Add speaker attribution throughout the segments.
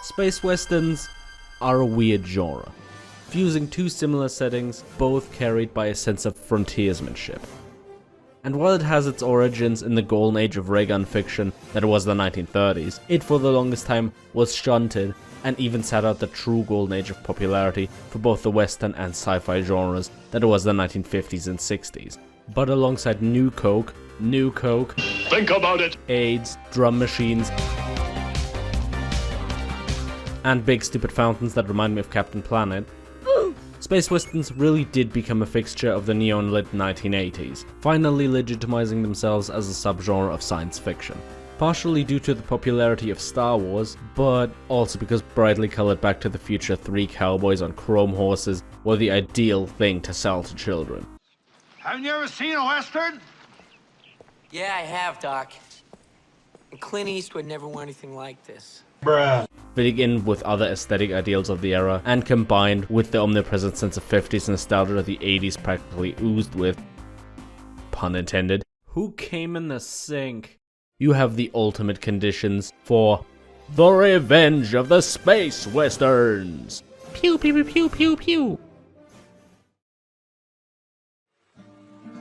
Speaker 1: Space westerns are a weird genre, fusing two similar settings, both carried by a sense of frontiersmanship. And while it has its origins in the golden age of ray gun fiction that was the 1930s, it for the longest time was shunted and even sat out the true golden age of popularity for both the western and sci-fi genres that was the 1950s and 60s. But alongside New Coke, think about it, AIDS, drum machines, and big stupid fountains that remind me of Captain Planet, space westerns really did become a fixture of the neon-lit 1980s, finally legitimizing themselves as a subgenre of science fiction. Partially due to the popularity of Star Wars, but also because brightly colored Back to the Future 3 cowboys on chrome horses were the ideal thing to sell to children.
Speaker 2: Haven't you ever seen a western?
Speaker 3: Yeah, I have, Doc. And Clint Eastwood never wore anything like this.
Speaker 2: Bruh.
Speaker 1: Fitting in with other aesthetic ideals of the era, and combined with the omnipresent sense of 50s nostalgia that the 80s practically oozed with, pun intended, who came in the sink? You have the ultimate conditions for the revenge of the space westerns. Pew pew pew pew pew pew.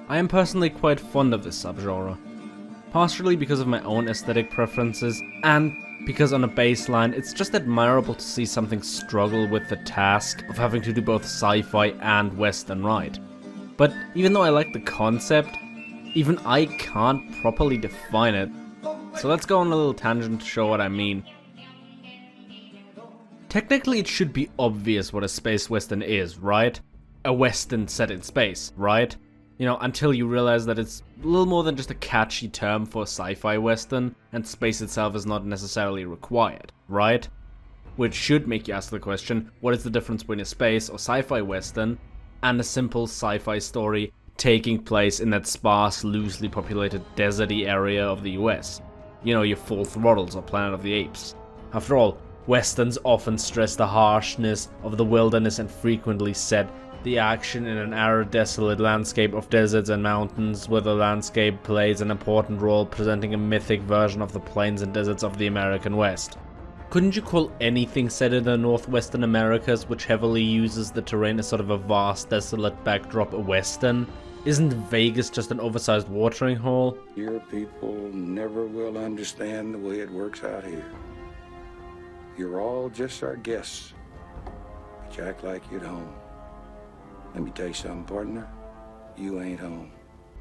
Speaker 1: I am personally quite fond of this subgenre, partially because of my own aesthetic preferences, and because on a baseline it's just admirable to see something struggle with the task of having to do both sci-fi and western right. But even though I like the concept, even I can't properly define it, so let's go on a little tangent to show what I mean. Technically it should be obvious what a space western is, right? A western set in space, right? You know, until you realize that it's a little more than just a catchy term for sci-fi western, and space itself is not necessarily required, right? Which should make you ask the question, what is the difference between a space or sci-fi western and a simple sci-fi story taking place in that sparse, loosely populated deserty area of the US? You know, your Full Throttles or Planet of the Apes. After all, westerns often stress the harshness of the wilderness and frequently set the action in an arid, desolate landscape of deserts and mountains, where the landscape plays an important role, presenting a mythic version of the plains and deserts of the American West. Couldn't you call anything set in the northwestern Americas, which heavily uses the terrain as sort of a vast, desolate backdrop, a western? Isn't Vegas just an oversized watering hole?
Speaker 4: Your people never will understand the way it works out here. You're all just our guests, but you act like you're at home. Let me tell you something, partner. You ain't home.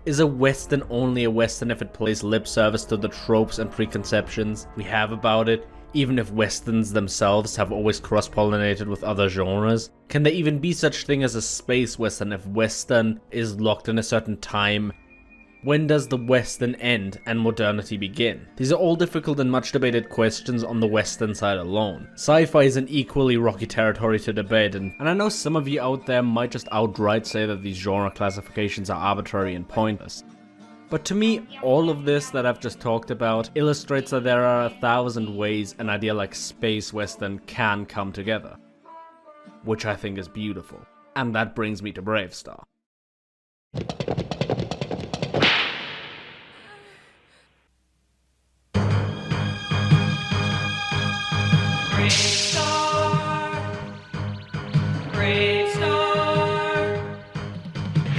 Speaker 1: Is a western only a western if it plays lip service to the tropes and preconceptions we have about it, even if westerns themselves have always cross-pollinated with other genres? Can there even be such thing as a space western if western is locked in a certain time? When does the western end and modernity begin? These are all difficult and much debated questions on the western side alone. Sci-fi is an equally rocky territory to debate, and I know some of you out there might just outright say that these genre classifications are arbitrary and pointless. But to me, all of this that I've just talked about illustrates that there are 1,000 ways an idea like space western can come together, which I think is beautiful. And that brings me to Bravestarr.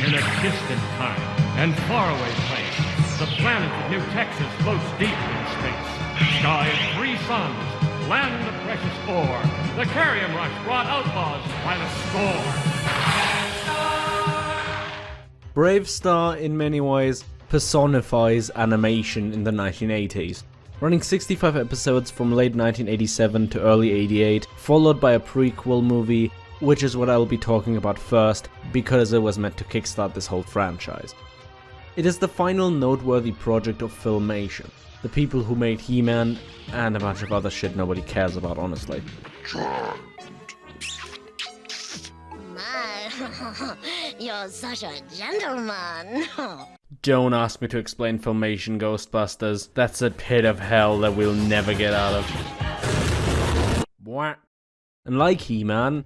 Speaker 5: In a distant time and faraway place, the planet of New Texas floats deep in space. Sky of 3 suns, land of precious ore. The Carrion Rush brought outlaws by the score.
Speaker 1: Bravestarr, in many ways, personifies animation in the 1980s. Running 65 episodes from late 1987 to early 88, followed by a prequel movie, which is what I'll be talking about first, because it was meant to kickstart this whole franchise. It is the final noteworthy project of Filmation, the people who made He-Man, and a bunch of other shit nobody cares about, honestly.
Speaker 6: My, you're such a gentleman.
Speaker 1: Don't ask me to explain Filmation, Ghostbusters. That's a pit of hell that we'll never get out of. What? And like He-Man,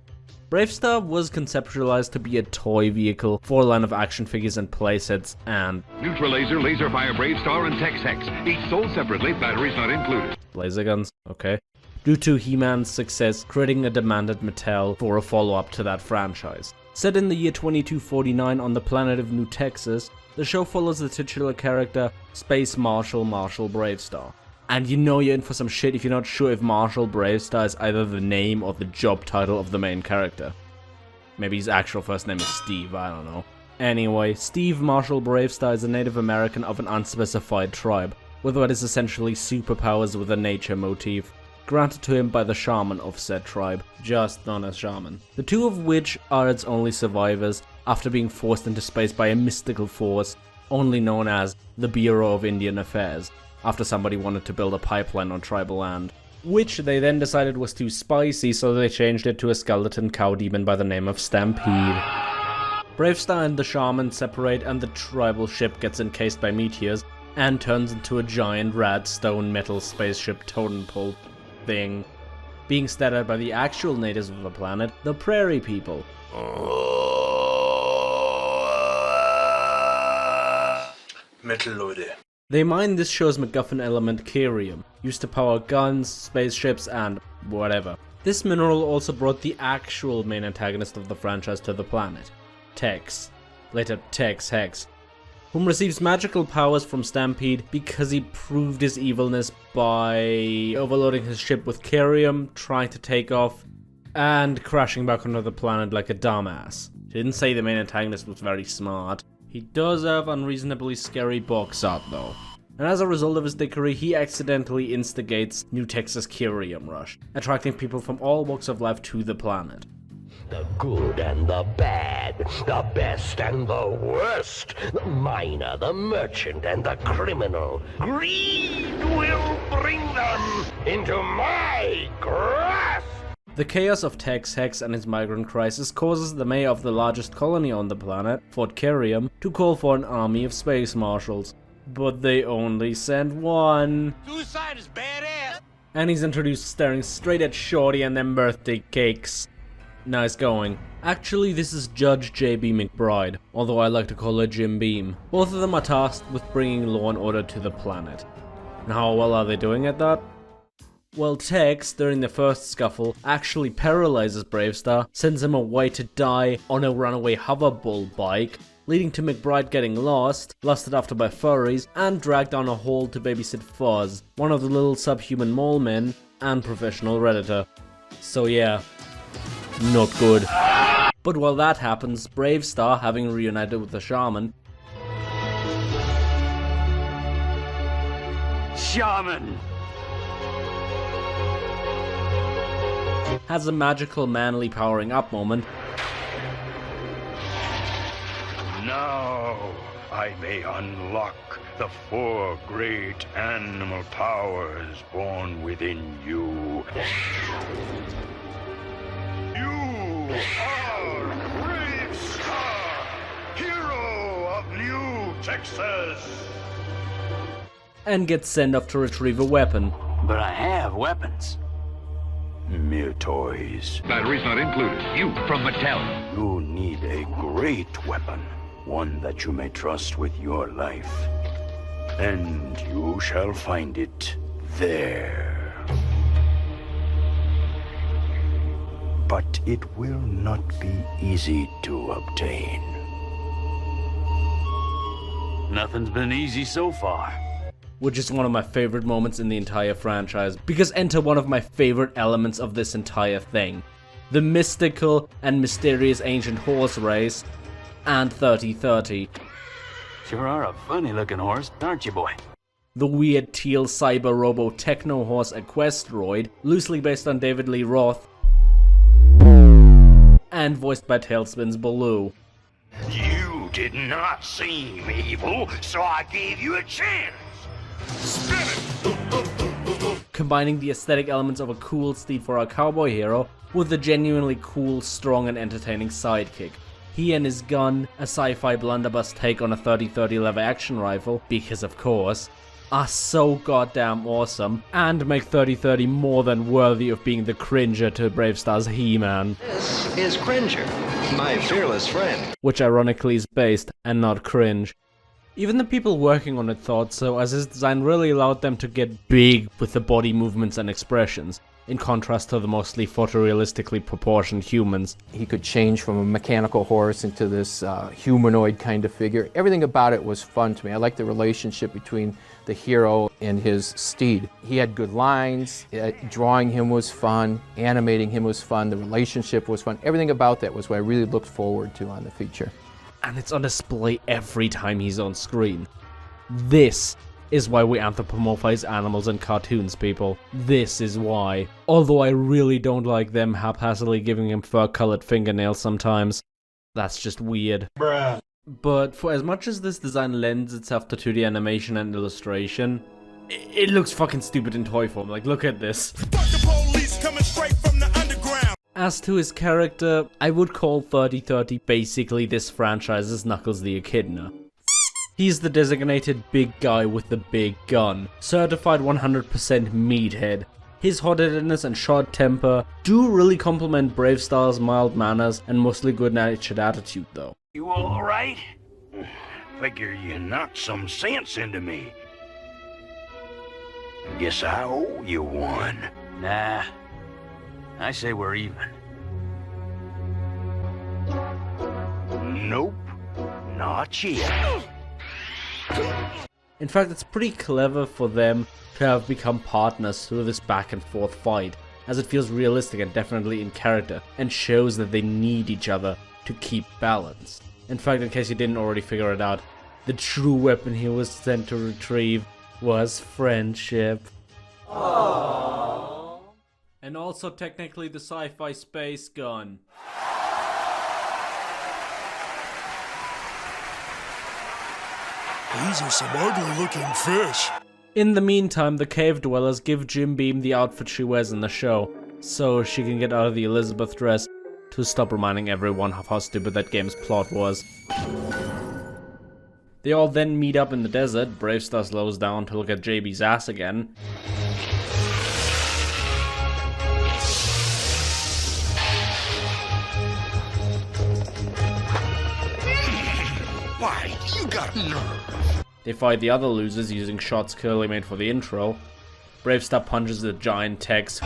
Speaker 1: Bravestarr was conceptualized to be a toy vehicle for a line of action figures and playsets, and
Speaker 7: Neutralaser, Laserfire, Bravestarr, and Tex-Hex. Each sold separately, batteries not included.
Speaker 1: laser guns, okay. due to He-Man's success creating a demand at Mattel for a follow-up to that franchise. Set in the year 2249 on the planet of New Texas, the show follows the titular character, Space Marshal Bravestarr. And you know you're in for some shit if you're not sure if Marshal Bravestarr is either the name or the job title of the main character. Maybe his actual first name is Steve, I don't know. Anyway, Steve Marshal Bravestarr is a Native American of an unspecified tribe, with what is essentially superpowers with a nature motif, granted to him by the shaman of said tribe, just known as shaman. The two of which are its only survivors after being forced into space by a mystical force, only known as the Bureau of Indian Affairs, after somebody wanted to build a pipeline on tribal land. Which they then decided was too spicy, so they changed it to a skeleton cow demon by the name of Stampede. Bravestarr and the shaman separate and the tribal ship gets encased by meteors and turns into a giant red stone metal spaceship totem pole thing, being started by the actual natives of the planet, the Prairie People.
Speaker 2: Metal Leute.
Speaker 1: They mine this show's MacGuffin element Cerium, used to power guns, spaceships, and whatever. This mineral also brought the actual main antagonist of the franchise to the planet, Tex, later Tex Hex, whom receives magical powers from Stampede because he proved his evilness by overloading his ship with Cerium, trying to take off, and crashing back onto the planet like a dumbass. Didn't say the main antagonist was very smart. He does have unreasonably scary box art though. And as a result of his dickery, he accidentally instigates New Texas Cerium Rush, attracting people from all walks of life to the planet.
Speaker 7: The good and the bad, the best and the worst, the miner, the merchant, and the criminal. Greed will bring them into my grasp!
Speaker 1: The chaos of Tex Hex and his migrant crisis causes the mayor of the largest colony on the planet, Fort Cerium, to call for an army of space marshals. But they only send one.
Speaker 2: Suicide is badass.
Speaker 1: And he's introduced staring straight at Shorty and them birthday cakes. Nice going. Actually, this is Judge J.B. McBride, although I like to call her Jim Beam. Both of them are tasked with bringing law and order to the planet. And how well are they doing at that? Well, Tex, during the first scuffle, actually paralyzes Bravestarr, sends him away to die on a runaway hoverbull bike, leading to McBride getting lost, lusted after by furries, and dragged down a hole to babysit Fuzz, one of the little subhuman mole men, and professional redditor. So yeah, not good. But while that happens, Bravestarr, having reunited with the shaman,
Speaker 2: Shaman.
Speaker 1: has a magical manly powering up moment.
Speaker 8: Now I may unlock the 4 great animal powers born within you. You are Bravestarr, hero of New Texas.
Speaker 1: And gets sent off to retrieve a weapon.
Speaker 2: But I have weapons.
Speaker 8: Mere toys.
Speaker 5: Batteries not included. You from Mattel.
Speaker 8: You need a great weapon, one that you may trust with your life. And you shall find it there. But it will not be easy to obtain.
Speaker 2: Nothing's been easy so far.
Speaker 1: Which is one of my favorite moments in the entire franchise, because enter one of my favorite elements of this entire thing. The mystical and mysterious ancient horse race, and 3030.
Speaker 2: Sure are a funny looking horse, aren't you, boy?
Speaker 1: The weird teal cyber robo techno horse Equestroid, loosely based on David Lee Roth, and voiced by Tailspin's Baloo.
Speaker 7: You did not seem evil, so I gave you a chance.
Speaker 1: Combining the aesthetic elements of a cool steed for our cowboy hero with a genuinely cool, strong and entertaining sidekick. He and his gun, a sci-fi blunderbuss take on a 30-30 lever action rifle, because of course, are so goddamn awesome, and make 30-30 more than worthy of being the cringer to Bravestarr's He-Man.
Speaker 9: This is Cringer, my fearless friend.
Speaker 1: Which ironically is based, and not cringe. Even the people working on it thought so, as his design really allowed them to get big with the body movements and expressions. in contrast to the mostly photorealistically proportioned humans.
Speaker 10: He could change from a mechanical horse into this humanoid kind of figure. Everything about it was fun to me. I liked the relationship between the hero and his steed. He had good lines, drawing him was fun, animating him was fun, the relationship was fun. Everything about that was what I really looked forward to on the feature.
Speaker 1: And it's on display every time he's on screen. This is why we anthropomorphize animals in cartoons, people. This is why. Although I really don't like them haphazardly giving him fur-colored fingernails sometimes. That's just weird.
Speaker 11: Bruh.
Speaker 1: But for as much as this design lends itself to 2D animation and illustration, it looks fucking stupid in toy form. Like, look at this.
Speaker 11: Fuck the police coming straight from the underground.
Speaker 1: As to his character, I would call 3030 basically this franchise's Knuckles the Echidna. He's the designated big guy with the big gun, certified 100% meathead. His hot-headedness and short temper do really complement Bravestarr's mild manners and mostly good-natured attitude though.
Speaker 8: You all right? Figure you knocked some sense into me. Guess I owe you one.
Speaker 2: Nah, I say we're even.
Speaker 8: Nope, not yet.
Speaker 1: In fact, it's pretty clever for them to have become partners through this back and forth fight, as it feels realistic and definitely in character, and shows that they need each other to keep balance. In fact, in case you didn't already figure it out, the true weapon he was sent to retrieve was friendship. Aww. And also technically the Sci-Fi space gun.
Speaker 11: These are some ugly looking fish.
Speaker 1: In the meantime, the cave dwellers give Jim Beam the outfit she wears in the show, so she can get out of the Elizabeth dress to stop reminding everyone of how stupid that game's plot was. They all then meet up in the desert. Bravestarr slows down to look at JB's ass again.
Speaker 11: Why, you got nerve.
Speaker 1: They fight the other losers using shots clearly made for the intro. Bravestarr punches the giant Tex.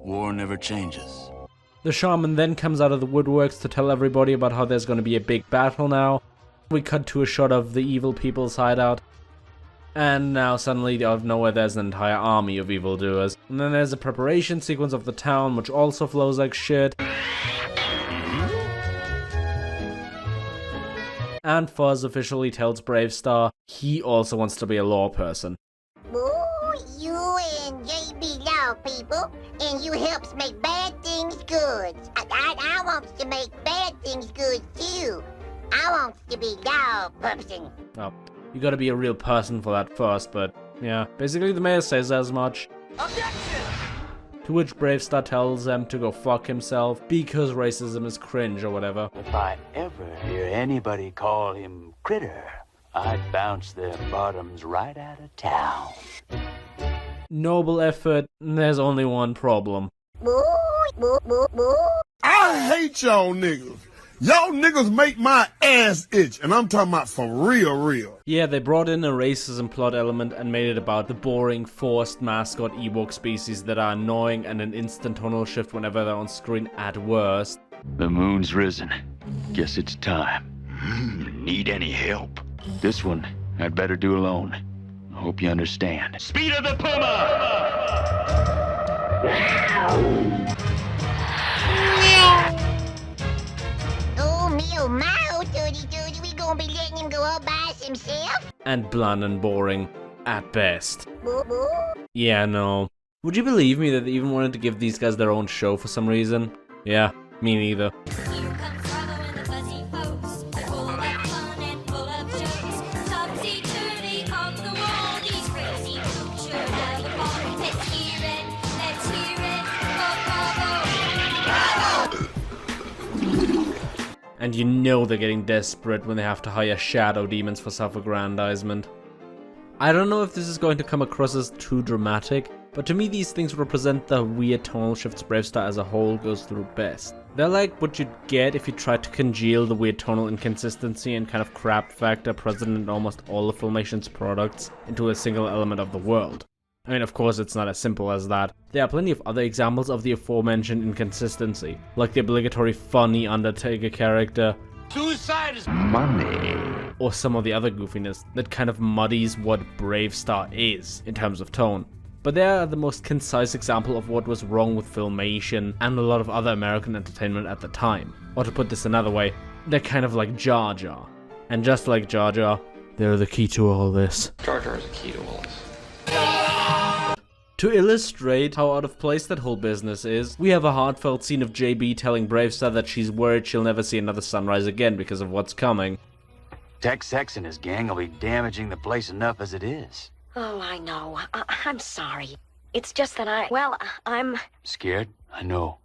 Speaker 2: War never changes.
Speaker 1: The shaman then comes out of the woodworks to tell everybody about how there's going to be a big battle now. We cut to a shot of the evil people's hideout. And now suddenly out of nowhere there's an entire army of evildoers. And then there's a preparation sequence of the town which also flows like shit. And Fuzz officially tells Bravestarr he also wants to be a law person.
Speaker 6: Ooh, you and JB law people, and you helps make bad things good. I wants to make bad things good too. I wants to be law person.
Speaker 1: Oh, you gotta be a real person for that first, but yeah. Basically the mayor says as much.
Speaker 3: Objection!
Speaker 1: To which Bravestarr tells them to go fuck himself because racism is cringe or whatever.
Speaker 2: If I ever hear anybody call him Critter, I'd bounce their bottoms right out of town.
Speaker 1: Noble effort, there's only one problem.
Speaker 11: I hate y'all niggas. Y'all niggas make my ass itch, and I'm talking about for real.
Speaker 1: Yeah, they brought in a racism plot element and made it about the boring, forced mascot Ewok species that are annoying and an instant tonal shift whenever they're on screen at worst.
Speaker 2: The moon's risen. Guess it's time.
Speaker 8: Need any help?
Speaker 2: This one, I'd better do alone. I hope you understand.
Speaker 8: Speed of the Puma!
Speaker 6: Oh, meow, meow, Tootie, we gonna be letting him go all by himself?
Speaker 1: And bland and boring, at best.
Speaker 6: Boo boo.
Speaker 1: Yeah, no. Would you believe me that they even wanted to give these guys their own show for some reason? Yeah, me neither. And you know they're getting desperate when they have to hire shadow demons for self-aggrandizement. I don't know if this is going to come across as too dramatic, but to me these things represent the weird tonal shifts Bravestarr as a whole goes through best. They're like what you'd get if you tried to congeal the weird tonal inconsistency and kind of crap factor present in almost all of Filmation's products into a single element of the world. I mean, of course it's not as simple as that. There are plenty of other examples of the aforementioned inconsistency, like the obligatory funny Undertaker character,
Speaker 2: Suicide is money.
Speaker 1: or some of the other goofiness that kind of muddies what Bravestarr is in terms of tone. But they are the most concise example of what was wrong with Filmation and a lot of other American entertainment at the time. Or to put this another way, they're kind of like Jar Jar. And just like Jar Jar, they're the key to all this.
Speaker 9: Jar Jar is the key to all this.
Speaker 1: To illustrate how out of place that whole business is, we have a heartfelt scene of JB telling Bravestarr that she's worried she'll never see another sunrise again because of what's coming.
Speaker 2: Tex-Hex and his gang will be damaging the place enough as it is.
Speaker 12: Oh, I know. I'm sorry. It's just that I'm...
Speaker 2: Scared? I know.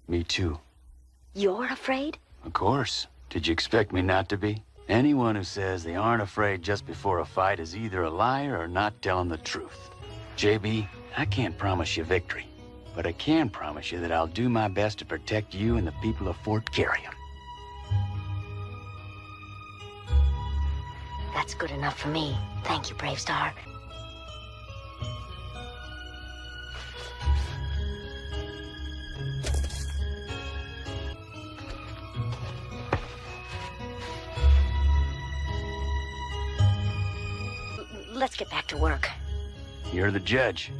Speaker 2: Me too.
Speaker 12: You're afraid?
Speaker 2: Of course. Did you expect me not to be? Anyone who says they aren't afraid just before a fight is either a liar or not telling the truth. JB, I can't promise you victory, but I can promise you that I'll do my best to protect you and the people of Fort Carrion.
Speaker 12: That's good enough for me. Thank you, Bravestarr. Let's get back to work.
Speaker 2: You're the judge.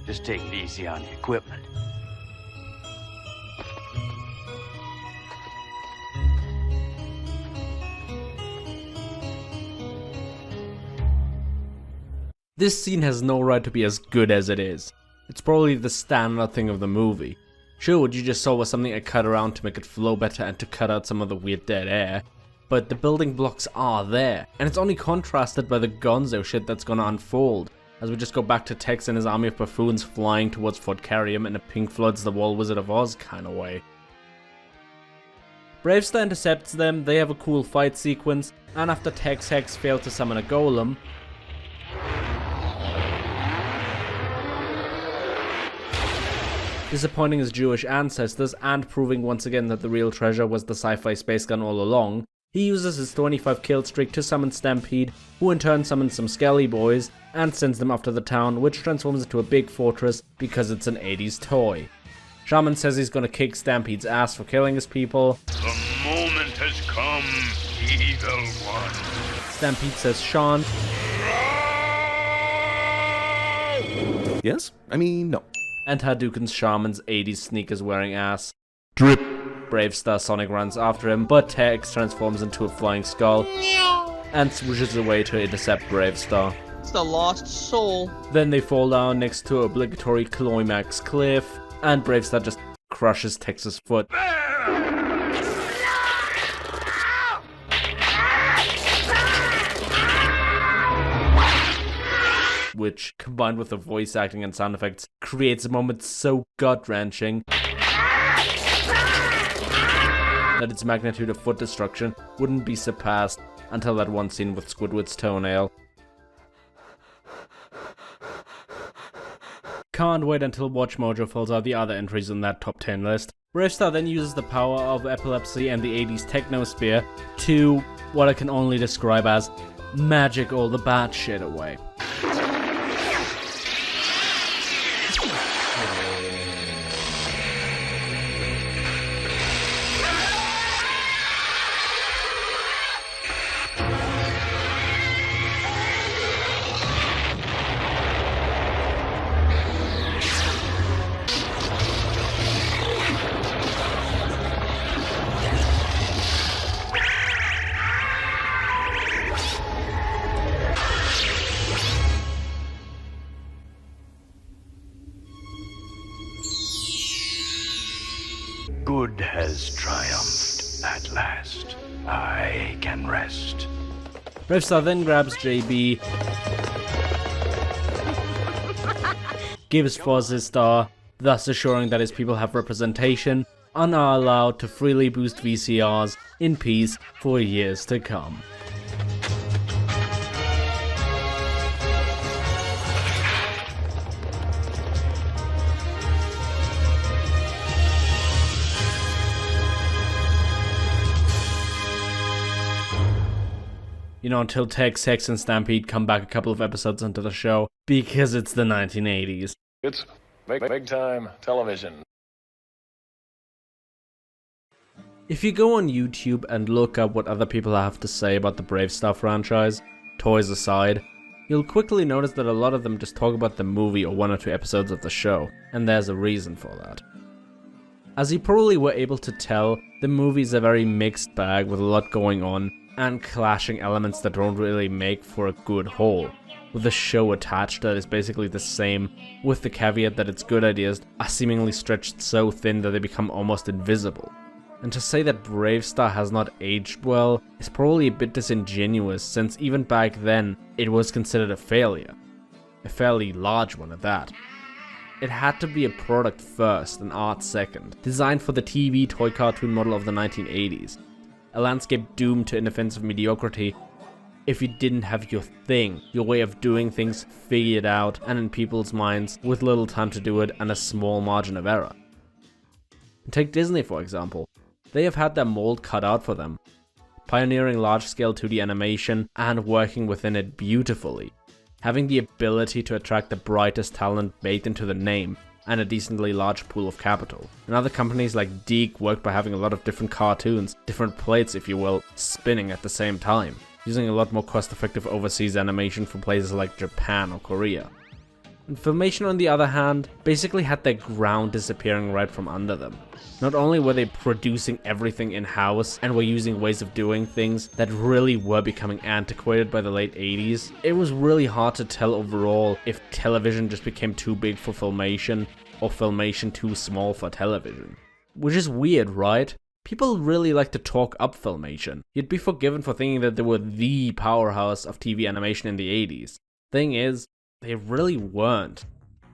Speaker 2: Just take it easy on the equipment.
Speaker 1: This scene has no right to be as good as it is. It's probably the standard thing of the movie. Sure, what you just saw was something I cut around to make it flow better and to cut out some of the weird dead air, but the building blocks are there, and it's only contrasted by the gonzo shit that's gonna unfold, as we just go back to Tex and his army of buffoons flying towards Fort Carrion in a Pink Floyd's The Wall Wizard of Oz kind of way. Bravestarr intercepts them, they have a cool fight sequence, and after Tex-Hex failed to summon a golem, disappointing his Jewish ancestors and proving once again that the real treasure was the Sci-Fi space gun all along, he uses his 25 kill streak to summon Stampede, who in turn summons some Skelly boys and sends them after the town, which transforms into a big fortress because it's an 80s toy. Shaman says he's gonna kick Stampede's ass for killing his people.
Speaker 8: The moment has come, evil one.
Speaker 1: Stampede says Sean.
Speaker 13: Yes? I mean, no.
Speaker 1: And Hadouken's Shaman's 80s sneakers wearing ass.
Speaker 13: Drip.
Speaker 1: Bravestarr Sonic runs after him, but Tex transforms into a flying skull and swooshes away to intercept Bravestarr.
Speaker 14: It's the lost soul.
Speaker 1: Then they fall down next to obligatory climax cliff, and Bravestarr just crushes Tex's foot. Which, combined with the voice acting and sound effects, creates a moment so gut-wrenching that its magnitude of foot destruction wouldn't be surpassed until that one scene with Squidward's toenail. Can't wait until Watch Mojo fills out the other entries on that top 10 list. Bravestarr then uses the power of epilepsy and the 80s techno spear to what I can only describe as magic all the bad shit away.
Speaker 8: Good has triumphed at last. I can rest.
Speaker 1: Bravestarr then grabs JB, gives Foz his star, thus assuring that his people have representation and are allowed to freely boost VCRs in peace for years to come. You know, until Tex, Hex, and Stampede come back a couple of episodes into the show, because it's the 1980s.
Speaker 13: It's big time television.
Speaker 1: If you go on YouTube and look up what other people have to say about the Bravestarr franchise, toys aside, you'll quickly notice that a lot of them just talk about the movie or 1 or 2 episodes of the show, and there's a reason for that. As you probably were able to tell, the movie is a very mixed bag with a lot going on, and clashing elements that don't really make for a good whole, with a show attached that is basically the same, with the caveat that its good ideas are seemingly stretched so thin that they become almost invisible. And to say that Bravestarr has not aged well is probably a bit disingenuous, since even back then it was considered a failure. A fairly large one at that. It had to be a product first and art second, designed for the TV toy cartoon model of the 1980s. A landscape doomed to inoffensive mediocrity if you didn't have your thing, your way of doing things figured out and in people's minds with little time to do it and a small margin of error. Take Disney for example. They have had their mold cut out for them, pioneering large-scale 2D animation and working within it beautifully, having the ability to attract the brightest talent baked into the name, and a decently large pool of capital. And other companies like Deke worked by having a lot of different cartoons, different plates if you will, spinning at the same time, using a lot more cost-effective overseas animation from places like Japan or Korea. And Filmation on the other hand, basically had their ground disappearing right from under them. Not only were they producing everything in-house and were using ways of doing things that really were becoming antiquated by the late 80s, it was really hard to tell overall if television just became too big for Filmation or Filmation too small for television. Which is weird, right? People really like to talk up Filmation. You'd be forgiven for thinking that they were the powerhouse of TV animation in the 80s. Thing is, they really weren't.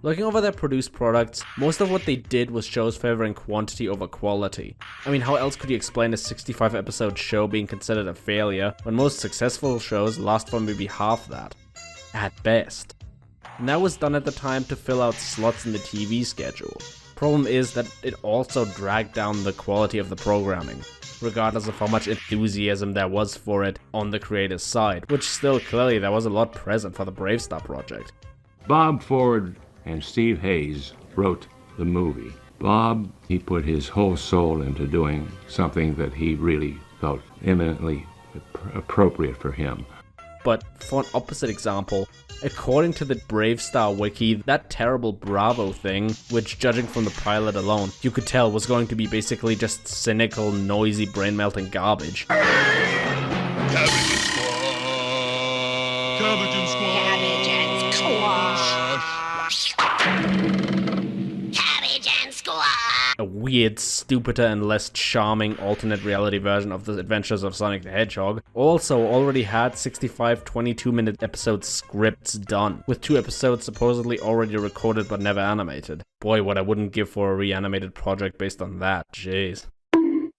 Speaker 1: Looking over their produced products, most of what they did was shows favoring quantity over quality. I mean, how else could you explain a 65 episode show being considered a failure when most successful shows last for maybe half that, at best? And that was done at the time to fill out slots in the TV schedule. Problem is that it also dragged down the quality of the programming, regardless of how much enthusiasm there was for it on the creator's side, which still clearly there was a lot present for the Bravestarr project.
Speaker 15: Bob Ford and Steve Hayes wrote the movie. Bob, he put his whole soul into doing something that he really felt eminently appropriate for him.
Speaker 1: But for an opposite example, according to the Bravestarr wiki, that terrible Bravo thing, which judging from the pilot alone, you could tell was going to be basically just cynical, noisy, brain-melting garbage.
Speaker 11: Cabbage and squash.
Speaker 6: Cabbage and squash. Cabbage and squash.
Speaker 1: A weird, stupider, and less charming alternate reality version of the Adventures of Sonic the Hedgehog also already had 65 22-minute episode scripts done, with 2 episodes supposedly already recorded but never animated. Boy, what I wouldn't give for a reanimated project based on that, jeez.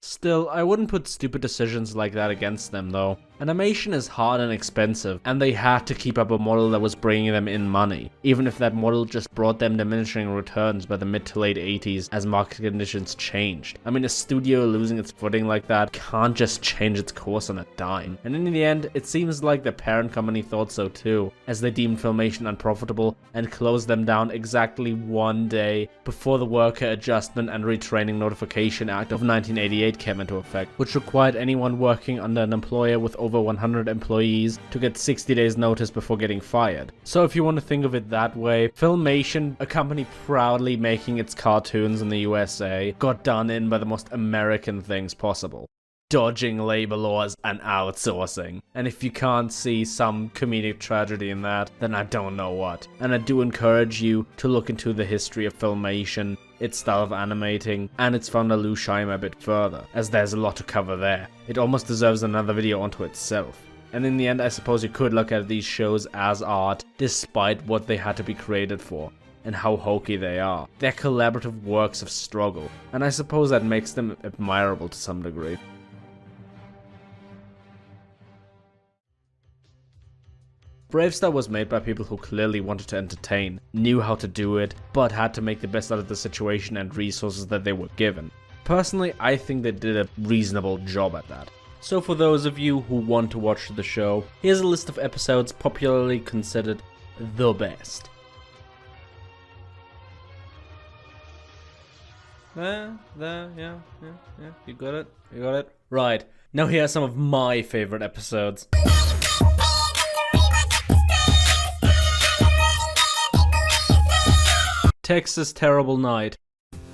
Speaker 1: Still, I wouldn't put stupid decisions like that against them though. Animation is hard and expensive, and they had to keep up a model that was bringing them in money, even if that model just brought them diminishing returns by the mid to late 80s as market conditions changed. I mean, a studio losing its footing like that can't just change its course on a dime. And in the end, it seems like the parent company thought so too, as they deemed Filmation unprofitable and closed them down exactly 1 day before the Worker Adjustment and Retraining Notification Act of 1988 came into effect, which required anyone working under an employer with over 100 employees to get 60 days notice before getting fired. So if you want to think of it that way, Filmation, a company proudly making its cartoons in the USA, got done in by the most American things possible. Dodging labor laws and outsourcing. And if you can't see some comedic tragedy in that, then I don't know what. And I do encourage you to look into the history of Filmation, its style of animating, and its founder Lou Scheimer a bit further, as there's a lot to cover there. It almost deserves another video onto itself. And in the end, I suppose you could look at these shows as art, despite what they had to be created for, and how hokey they are. They're collaborative works of struggle, and I suppose that makes them admirable to some degree. Bravestarr was made by people who clearly wanted to entertain, knew how to do it, but had to make the best out of the situation and resources that they were given. Personally, I think they did a reasonable job at that. So for those of you who want to watch the show, here's a list of episodes popularly considered the best. Yeah, you got it? Right, now here are some of my favorite episodes. Texas Terrible Night.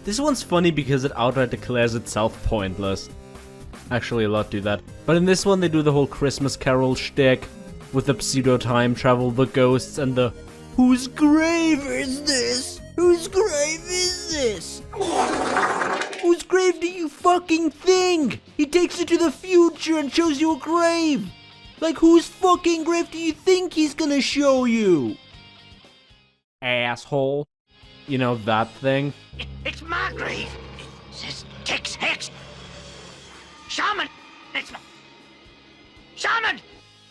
Speaker 1: This one's funny because it outright declares itself pointless. Actually, a lot do that. But in this one, they do the whole Christmas Carol shtick with the pseudo time travel, the ghosts, and the whose grave is this? Whose grave is this? Whose grave do you fucking think? He takes you to the future and shows you a grave. Like, whose fucking grave do you think he's gonna show you? Asshole. You know, that thing?
Speaker 7: It's my grave. It says Tex Hex. Shaman! It's my... Shaman!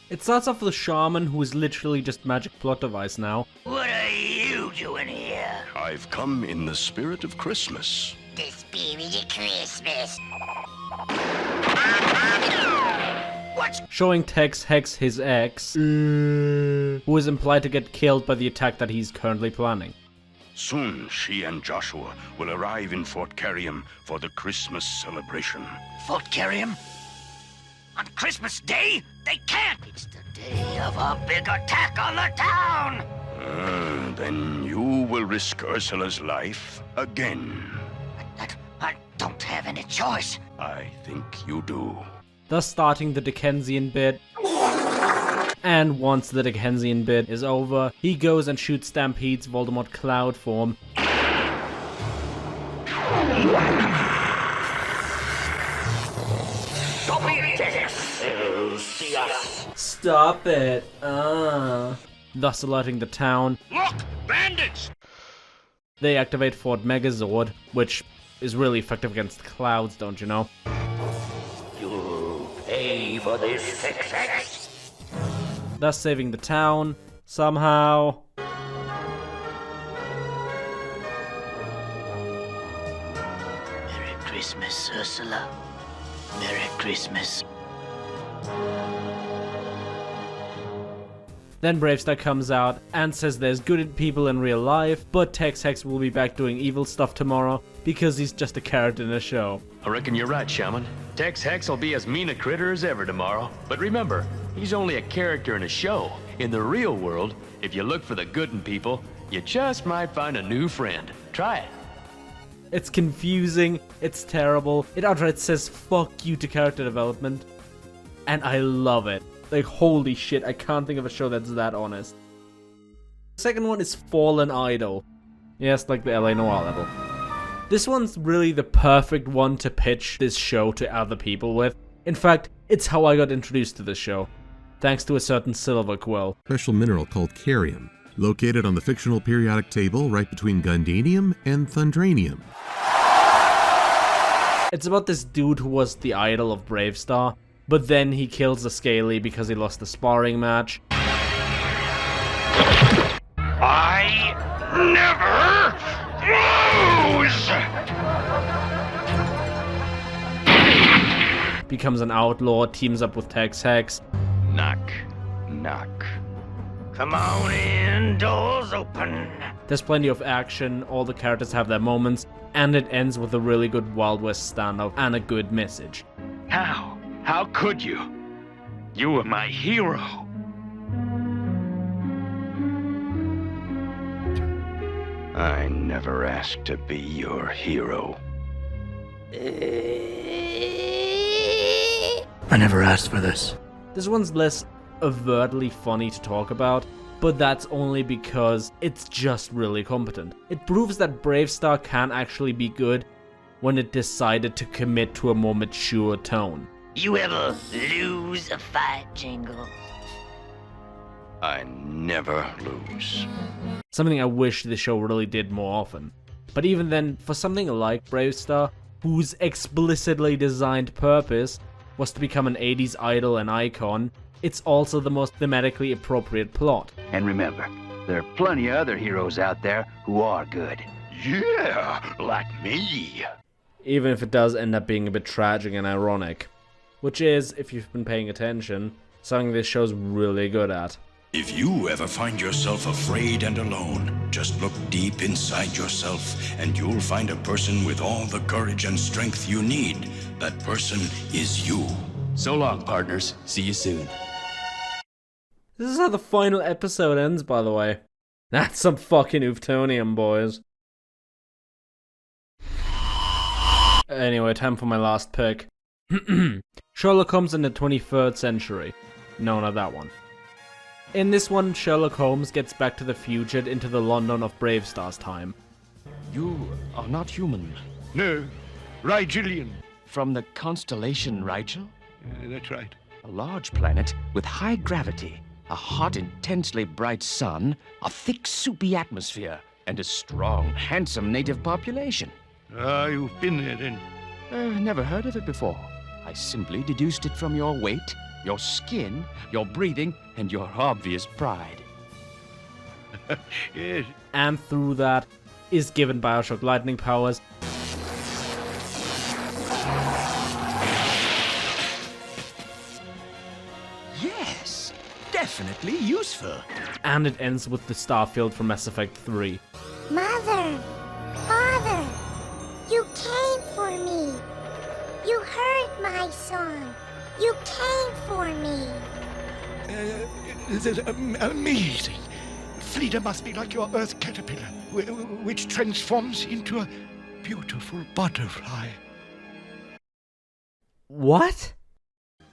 Speaker 1: It starts off with a shaman who is literally just magic plot device now.
Speaker 7: What are you doing here?
Speaker 8: I've come in the spirit of Christmas.
Speaker 6: The spirit of Christmas.
Speaker 7: What's...
Speaker 1: Showing Tex Hex his ex, who is implied to get killed by the attack that he's currently planning.
Speaker 8: Soon, she and Joshua will arrive in Fort Carrium for the Christmas celebration.
Speaker 7: Fort Carrium? On Christmas Day? They can't! It's the day of a big attack on the town!
Speaker 8: Then you will risk Ursula's life again.
Speaker 7: I don't have any choice.
Speaker 8: I think you do.
Speaker 1: Thus starting the Dickensian bit. And once the Dickensian bit is over, he goes and shoots Stampede's Voldemort cloud form. Stop it. Thus alerting the town.
Speaker 7: Look! Bandits!
Speaker 1: They activate Fort Megazord, which is really effective against clouds, don't you know?
Speaker 7: You'll pay for this, Tex Hex.
Speaker 1: Thus saving the town, somehow.
Speaker 7: Merry Christmas, Ursula. Merry Christmas.
Speaker 1: Then Bravestarr comes out and says there's good people in real life, but Tex Hex will be back doing evil stuff tomorrow because he's just a character in a show.
Speaker 16: I reckon you're right, Shaman. Tex Hex will be as mean a critter as ever tomorrow. But remember, he's only a character in a show. In the real world, if you look for the good in people, you just might find a new friend. Try it.
Speaker 1: It's confusing, it's terrible, it outright says fuck you to character development. And I love it. Like, holy shit, I can't think of a show that's that honest. The second one is Fallen Idol. Yes, like the LA Noire level. This one's really the perfect one to pitch this show to other people with. In fact, it's how I got introduced to this show. Thanks to a certain silver quill.
Speaker 17: Special mineral called carium, located on the fictional periodic table right between Gundanium and Thundranium.
Speaker 1: It's about this dude who was the idol of Bravestarr, but then he kills the Scaly because he lost the sparring match.
Speaker 7: I never lose!
Speaker 1: Becomes an outlaw, teams up with Tex Hex.
Speaker 8: Knock, knock.
Speaker 7: Come on in, doors open.
Speaker 1: There's plenty of action, all the characters have their moments, and it ends with a really good Wild West standoff and a good message.
Speaker 8: How? How could you? You were my hero. I never asked to be your hero.
Speaker 7: I never asked for this.
Speaker 1: This one's less overtly funny to talk about, but that's only because it's just really competent. It proves that Bravestarr can actually be good when it decided to commit to a more mature tone.
Speaker 7: You ever lose a fight, Jingle?
Speaker 8: I never lose.
Speaker 1: Something I wish the show really did more often. But even then, for something like Bravestarr, whose explicitly designed purpose was to become an 80s idol and icon, it's also the most thematically appropriate plot.
Speaker 2: And remember, there are plenty of other heroes out there who are good.
Speaker 8: Yeah, like me.
Speaker 1: Even if it does end up being a bit tragic and ironic. which is, if you've been paying attention, something this show's really good at.
Speaker 18: If you ever find yourself afraid and alone, just look deep inside yourself and you'll find a person with all the courage and strength you need. That person is you.
Speaker 16: So long, partners. See you soon.
Speaker 1: This is how the final episode ends, by the way. That's some fucking Uftonium, boys. Anyway, time for my last pick. Sherlock Holmes in the 23rd century. No, not that one. In this one, Sherlock Holmes gets back to the future into the London of Bravestarr's time.
Speaker 16: You are not human.
Speaker 19: No, Rigelian.
Speaker 16: From the constellation Rigel?
Speaker 19: That's right.
Speaker 16: A large planet with high gravity, a hot, intensely bright sun, a thick, soupy atmosphere, and a strong, handsome native population.
Speaker 19: Ah, you've been there then?
Speaker 16: Never heard of it before. I simply deduced it from your weight, your skin, your breathing, and your obvious pride.
Speaker 19: Yes.
Speaker 1: And through that is given Bioshock lightning powers.
Speaker 16: Yes, definitely useful.
Speaker 1: And it ends with the starfield from Mass Effect 3.
Speaker 6: Mother! Father! You came for me! You heard my song! You came for me!
Speaker 19: This is amazing. Frida must be like your Earth caterpillar, which transforms into a beautiful butterfly.
Speaker 1: What?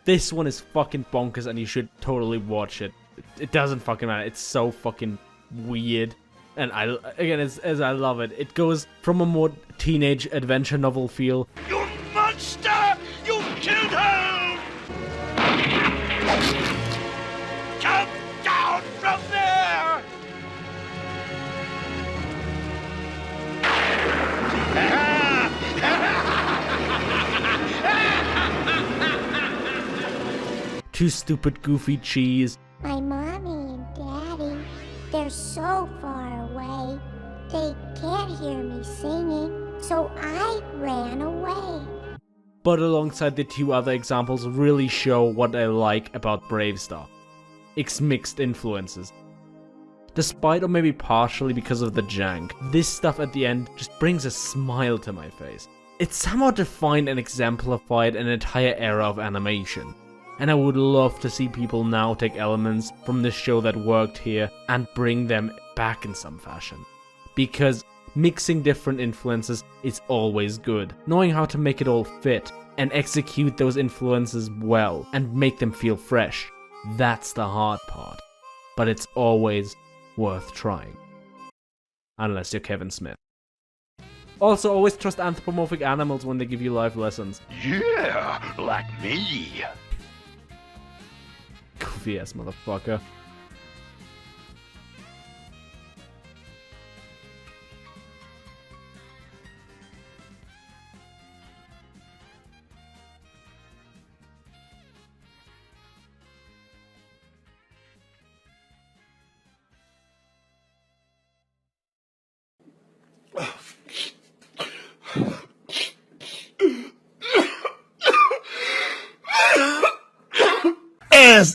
Speaker 1: This one is fucking bonkers and you should totally watch it. It doesn't fucking matter. It's so fucking weird. And as I love it. It goes from a more teenage adventure novel feel.
Speaker 19: You monster! You killed her! Come down from there!
Speaker 1: Too stupid, goofy cheese.
Speaker 6: My mommy and daddy, they're so far away. They can't hear me singing, so I ran away.
Speaker 1: But alongside the two other examples really show what I like about Bravestarr. Its mixed influences. Despite or maybe partially because of the jank, this stuff at the end just brings a smile to my face. It somehow defined and exemplified an entire era of animation. And I would love to see people now take elements from this show that worked here and bring them back in some fashion. Because mixing different influences is always good. Knowing how to make it all fit and execute those influences well and make them feel fresh. That's the hard part. But it's always worth trying. Unless you're Kevin Smith. Also, always trust anthropomorphic animals when they give you life lessons.
Speaker 18: Yeah, like me.
Speaker 1: Goofy ass motherfucker.